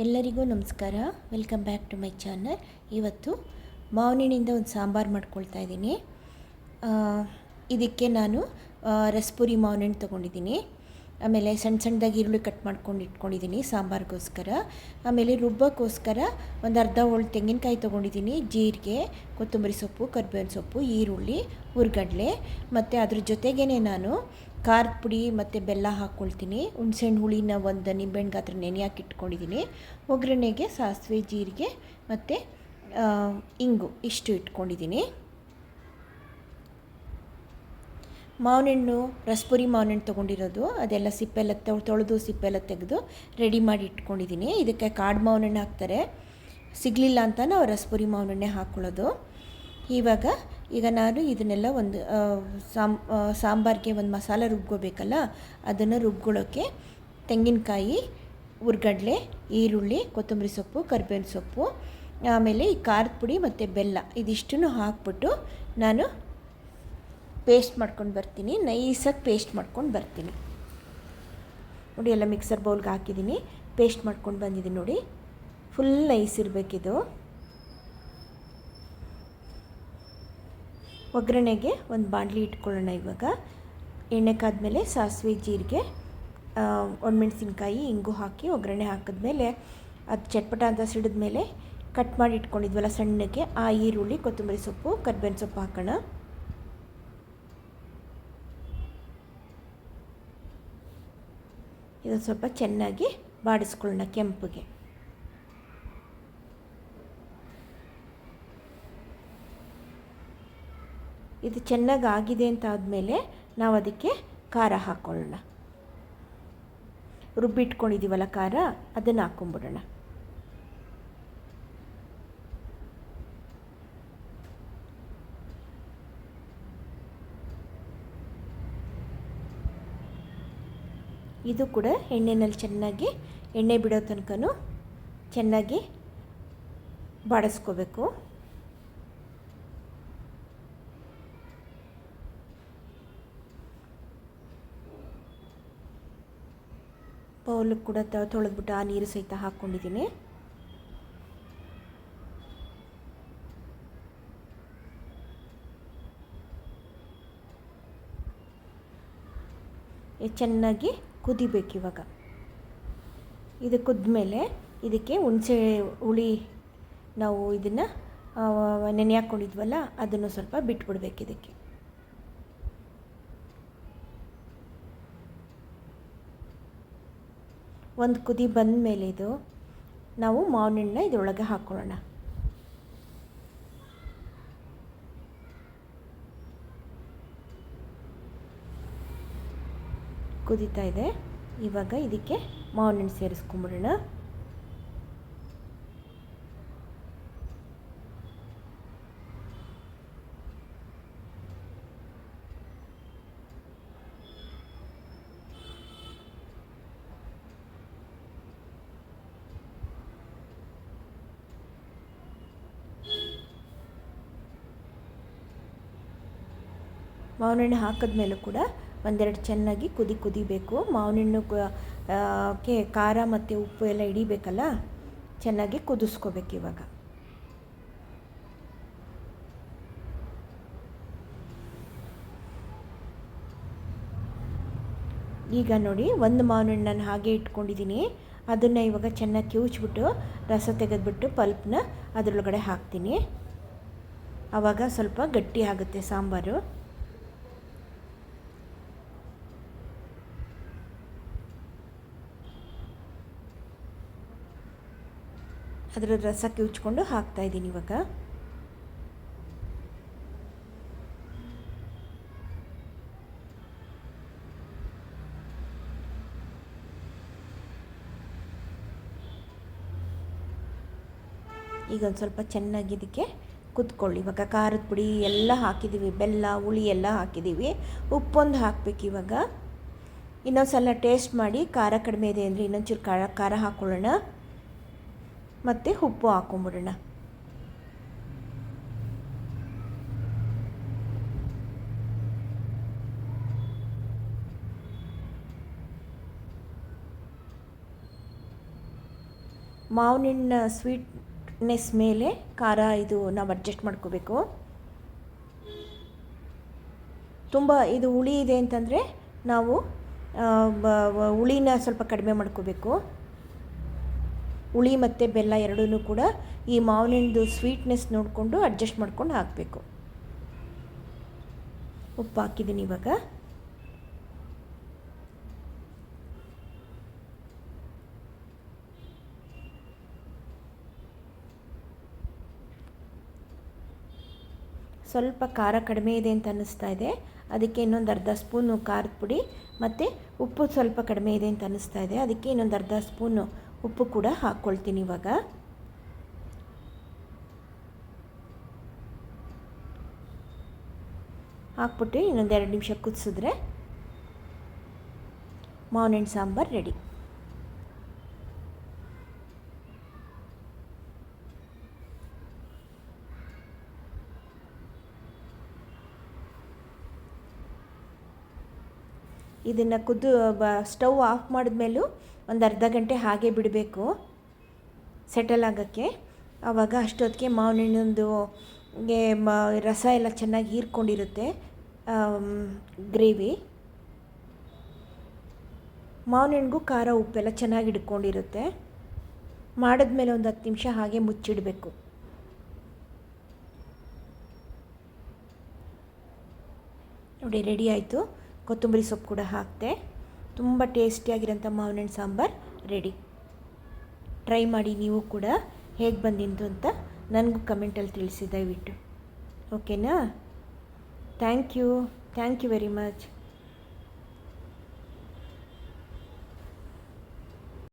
ಎಲ್ಲರಿಗೂ ನಮಸ್ಕಾರ. Welcome back to my channel. ಇವತ್ತು ಮಾವಿನಿಂದ ಒಂದು ಸಾಂಬಾರು ಮಾಡ್ಕೊಳ್ತಾ ಇದ್ದೀನಿ. ಇದಕ್ಕೆ ನಾನು ರಸಪುರಿ ಮಾವಿನ ತೊಗೊಂಡಿದ್ದೀನಿ. ಆಮೇಲೆ ಸಣ್ಣ ಸಣ್ಣದಾಗಿ ಈರುಳ್ಳಿ ಕಟ್ ಮಾಡ್ಕೊಂಡು ಇಟ್ಕೊಂಡಿದ್ದೀನಿ ಸಾಂಬಾರಿಗೋಸ್ಕರ. ಆಮೇಲೆ ರುಬ್ಬಕ್ಕೋಸ್ಕರ ಒಂದು ಅರ್ಧ ಹೋಳು ತೆಂಗಿನಕಾಯಿ ತೊಗೊಂಡಿದ್ದೀನಿ. ಜೀರಿಗೆ, ಕೊತ್ತಂಬರಿ ಸೊಪ್ಪು, ಕರಿಬೇವಿನ ಸೊಪ್ಪು, ಈರುಳ್ಳಿ, ಹುರ್ಗಡ್ಲೆ ಮತ್ತು ಅದ್ರ ಜೊತೆಗೇ ನಾನು ಖಾರದ ಪುಡಿ ಮತ್ತು ಬೆಲ್ಲ ಹಾಕ್ಕೊಳ್ತೀನಿ. ಹುಣಸೆಹಣ್ಣು ಹುಳಿನ ಒಂದು ನಿಂಬೆಹಣ್ಣು ಗಾತ್ರ ನೆನೆ ಹಾಕಿ ಇಟ್ಕೊಂಡಿದ್ದೀನಿ. ಒಗ್ಗರಣೆಗೆ ಸಾಸಿವೆ, ಜೀರಿಗೆ ಮತ್ತು ಇಂಗು ಇಷ್ಟು ಇಟ್ಕೊಂಡಿದ್ದೀನಿ. ಮಾವಿನಹಣ್ಣು ರಸಪುರಿ ಮಾವಿನಹಣ್ಣು ತೊಗೊಂಡಿರೋದು, ಅದೆಲ್ಲ ಸಿಪ್ಪೆಲ್ಲ ತೊಳೆದು ಸಿಪ್ಪೆಲ್ಲ ತೆಗೆದು ರೆಡಿ ಮಾಡಿ ಇಟ್ಕೊಂಡಿದ್ದೀನಿ. ಇದಕ್ಕೆ ಕಾಡು ಮಾವಿನಹಣ್ಣು ಹಾಕ್ತಾರೆ, ಸಿಗಲಿಲ್ಲ ಅಂತ ನಾವು ರಸಪುರಿ ಮಾವಿನಹಣ್ಣೆ ಹಾಕ್ಕೊಳ್ಳೋದು. ಈಗ ನಾನು ಇದನ್ನೆಲ್ಲ ಒಂದು ಸಾಂಬಾರಿಗೆ ಒಂದು ಮಸಾಲೆ ರುಬ್ಕೋಬೇಕಲ್ಲ, ಅದನ್ನು ರುಬ್ಕೊಳ್ಳೋಕ್ಕೆ ತೆಂಗಿನಕಾಯಿ, ಹುರ್ಗಡ್ಲೆ, ಈರುಳ್ಳಿ, ಕೊತ್ತಂಬರಿ ಸೊಪ್ಪು, ಕರಿಬೇವಿನ ಸೊಪ್ಪು, ಆಮೇಲೆ ಈ ಖಾರದ ಪುಡಿ ಮತ್ತು ಬೆಲ್ಲ ಇದಿಷ್ಟನ್ನು ಹಾಕ್ಬಿಟ್ಟು ನಾನು ಪೇಸ್ಟ್ ಮಾಡ್ಕೊಂಡು ಬರ್ತೀನಿ. ನೈಸಾಗಿ ಪೇಸ್ಟ್ ಮಾಡ್ಕೊಂಡು ಬರ್ತೀನಿ. ನೋಡಿ, ಎಲ್ಲ ಮಿಕ್ಸರ್ ಬೌಲ್ಗೆ ಹಾಕಿದ್ದೀನಿ, ಪೇಸ್ಟ್ ಮಾಡ್ಕೊಂಡು ಬಂದಿದ್ದೀನಿ. ನೋಡಿ, ಫುಲ್ ನೈಸ್ ಇರಬೇಕಿದು. ಒಗ್ಗರಣೆಗೆ ಒಂದು ಬಾಣಲಿ ಇಟ್ಕೊಳ್ಳೋಣ. ಇವಾಗ ಎಣ್ಣೆ ಕಾದ್ಮೇಲೆ ಸಾಸಿವೆ, ಜೀರಿಗೆ, ಒಣಮೆಣಸಿನ್ಕಾಯಿ, ಇಂಗು ಹಾಕಿ ಒಗ್ಗರಣೆ ಹಾಕಿದ್ಮೇಲೆ ಅದು ಚಟ್ಪಟ ಅಂತ ಸಿಡಿದ್ಮೇಲೆ ಕಟ್ ಮಾಡಿ ಇಟ್ಕೊಂಡಿದ್ವಲ್ಲ ಸಣ್ಣಕ್ಕೆ ಆ ಈರುಳ್ಳಿ, ಕೊತ್ತಂಬರಿ ಸೊಪ್ಪು, ಕರಿಬೇವಿನ ಸೊಪ್ಪು ಹಾಕೋಣ. ಇದು ಸ್ವಲ್ಪ ಚೆನ್ನಾಗಿ ಬಾಡಿಸ್ಕೊಳ್ಳೋಣ ಕೆಂಪಗೆ. ಇದು ಚೆನ್ನಾಗಿ ಆಗಿದೆ ಅಂತ ಆದಮೇಲೆ ನಾವು ಅದಕ್ಕೆ ಖಾರ ಹಾಕ್ಕೊಳ್ಳೋಣ. ರುಬ್ಬಿಟ್ಕೊಂಡಿದ್ದೀವಲ್ಲ ಖಾರ, ಅದನ್ನು ಹಾಕ್ಕೊಂಬಿಡೋಣ. ಇದು ಕೂಡ ಎಣ್ಣೆಯಲ್ಲಿ ಚೆನ್ನಾಗಿ ಎಣ್ಣೆ ಬಿಡೋ ತನಕ ಚೆನ್ನಾಗಿ ಬಾಡಿಸ್ಕೋಬೇಕು. ಬೌಲ್ ಕೂಡ ತೊಳೆದ್ಬಿಟ್ಟು ಆ ನೀರು ಸಹಿತ ಹಾಕ್ಕೊಂಡಿದ್ದೀನಿ. ಚೆನ್ನಾಗಿ ಕುದಿಬೇಕು. ಇವಾಗ ಇದು ಕುದ್ಮೇಲೆ ಇದಕ್ಕೆ ಹುಣಸೆ ಹುಳಿ ನಾವು ಇದನ್ನು ನೆನೆ ಹಾಕ್ಕೊಂಡಿದ್ವಲ್ಲ ಅದನ್ನು ಸ್ವಲ್ಪ ಬಿಟ್ಬಿಡ್ಬೇಕು. ಇದಕ್ಕೆ ಒಂದು ಕುದಿ ಬಂದ ಮೇಲೆ ಇದು ನಾವು ಮಾವಿನಹಣ್ಣು ಇದರೊಳಗೆ ಹಾಕ್ಕೊಳ್ಳೋಣ. ಕುದೀತಾ ಇದೆ. ಇವಾಗ ಇದಕ್ಕೆ ಮಾವಿನಹಣ್ಣು ಸೇರಿಸ್ಕೊಂಬಿಡೋಣ. ಮಾವಿನಹಣ್ಣು ಹಾಕಿದ್ಮೇಲೂ ಕೂಡ ಒಂದೆರಡು ಚೆನ್ನಾಗಿ ಕುದಿಬೇಕು. ಮಾವಿನಹಣ್ಣುಗೆ ಖಾರ ಮತ್ತು ಉಪ್ಪು ಎಲ್ಲ ಹಿಡಿಬೇಕಲ್ಲ, ಚೆನ್ನಾಗಿ ಕುದಿಸ್ಕೋಬೇಕು. ಈಗ ನೋಡಿ, ಒಂದು ಮಾವಿನಹಣ್ಣನ್ನು ಹಾಗೆ ಇಟ್ಕೊಂಡಿದ್ದೀನಿ. ಅದನ್ನು ಇವಾಗ ಚೆನ್ನಾಗಿ ಕಿವುಚ್ಬಿಟ್ಟು ರಸ ತೆಗೆದ್ಬಿಟ್ಟು ಪಲ್ಪ್ನ ಅದರೊಳಗಡೆ ಹಾಕ್ತೀನಿ. ಆವಾಗ ಸ್ವಲ್ಪ ಗಟ್ಟಿ ಆಗುತ್ತೆ ಸಾಂಬಾರು. ಅದರ ರಸ ಕಿವುಚ್ಕೊಂಡು ಹಾಕ್ತಾಯಿದ್ದೀನಿ. ಈಗ ಒಂದು ಸ್ವಲ್ಪ ಚೆನ್ನಾಗಿ ಇದಕ್ಕೆ ಕುತ್ಕೊಳ್ಳಿ. ಇವಾಗ ಖಾರದ ಪುಡಿ ಎಲ್ಲ ಹಾಕಿದ್ದೀವಿ, ಬೆಲ್ಲ, ಹುಳಿ ಎಲ್ಲ ಹಾಕಿದ್ದೀವಿ, ಉಪ್ಪೊಂದು ಹಾಕಬೇಕು. ಇನ್ನೊಂದು ಸಲ ಟೇಸ್ಟ್ ಮಾಡಿ, ಖಾರ ಕಡಿಮೆ ಇದೆ ಅಂದರೆ ಇನ್ನೊಂಚೂರು ಖಾರ ಹಾಕ್ಕೊಳ್ಳೋಣ ಮತ್ತು ಉಪ್ಪು ಹಾಕ್ಕೊಂಬಿಡೋಣ. ಮಾವಿನ ಹಣ್ಣು ಸ್ವೀಟ್ನೆಸ್ ಮೇಲೆ ಖಾರ ಇದು ನಾವು ಅಡ್ಜಸ್ಟ್ ಮಾಡ್ಕೋಬೇಕು. ತುಂಬ ಇದು ಹುಳಿ ಇದೆ ಅಂತಂದರೆ ನಾವು ಹುಳಿನ ಸ್ವಲ್ಪ ಕಡಿಮೆ ಮಾಡ್ಕೋಬೇಕು. ಹುಳಿ ಮತ್ತು ಬೆಲ್ಲ ಎರಡೂ ಕೂಡ ಈ ಮಾವಿನ ಹಣ್ಣು ಸ್ವೀಟ್ನೆಸ್ ನೋಡಿಕೊಂಡು ಅಡ್ಜಸ್ಟ್ ಮಾಡ್ಕೊಂಡು ಹಾಕಬೇಕು. ಉಪ್ಪು ಹಾಕಿದ್ದೀನಿ ಇವಾಗ. ಸ್ವಲ್ಪ ಖಾರ ಕಡಿಮೆ ಇದೆ ಅಂತ ಅನ್ನಿಸ್ತಾ ಇದೆ, ಅದಕ್ಕೆ ಇನ್ನೊಂದು ಅರ್ಧ ಸ್ಪೂನು ಖಾರದ ಪುಡಿ ಮತ್ತು ಉಪ್ಪು ಸ್ವಲ್ಪ ಕಡಿಮೆ ಇದೆ ಅಂತ ಅನ್ನಿಸ್ತಾ ಇದೆ, ಅದಕ್ಕೆ ಇನ್ನೊಂದು ಅರ್ಧ ಸ್ಪೂನು ಉಪ್ಪು ಕೂಡ ಹಾಕ್ಕೊಳ್ತೀನಿ ಇವಾಗ. ಹಾಕ್ಬಿಟ್ಟು ಇನ್ನೊಂದು 2 ನಿಮಿಷ ಕುದಿಸಿದ್ರೆ ಮಾವಿನ ಹಣ್ಣು ಸಾಂಬಾರು ರೆಡಿ. ಇದನ್ನು ಸ್ಟವ್ ಆಫ್ ಮಾಡಿದ್ಮೇಲೂ ಒಂದು ಅರ್ಧ ಗಂಟೆ ಹಾಗೆ ಬಿಡಬೇಕು ಸೆಟಲ್ ಆಗೋಕ್ಕೆ. ಆವಾಗ ಅಷ್ಟೊತ್ತಿಗೆ ಮಾವಿನ ಹಣ್ಣೊಂದು ರಸ ಎಲ್ಲ ಚೆನ್ನಾಗಿ ಹೀರ್ಕೊಂಡಿರುತ್ತೆ. ಗ್ರೇವಿ ಮಾವಿನ ಹಣ್ಣಿಗೂ ಖಾರ ಉಪ್ಪೆಲ್ಲ ಚೆನ್ನಾಗಿ ಹಿಡ್ಕೊಂಡಿರುತ್ತೆ. ಮಾಡಿದ್ಮೇಲೆ ಒಂದು 10 ನಿಮಿಷ ಹಾಗೆ ಮುಚ್ಚಿಡಬೇಕು. ನೋಡಿ ರೆಡಿ ಆಯಿತು. ಕೊತ್ತಂಬರಿ ಸೊಪ್ಪು ಕೂಡ ಹಾಕಿದೆ. ತುಂಬ ಟೇಸ್ಟಿಯಾಗಿರೋಂಥ ಮಾವಿನ ಹಣ್ಣು ಸಾಂಬಾರು ರೆಡಿ. ಟ್ರೈ ಮಾಡಿ ನೀವು ಕೂಡ, ಹೇಗೆ ಬಂದಿದ್ದು ಅಂತ ನನಗೂ ಕಮೆಂಟಲ್ಲಿ ತಿಳಿಸಿ ದಯವಿಟ್ಟು. ಓಕೆನಾ? Thank you very much.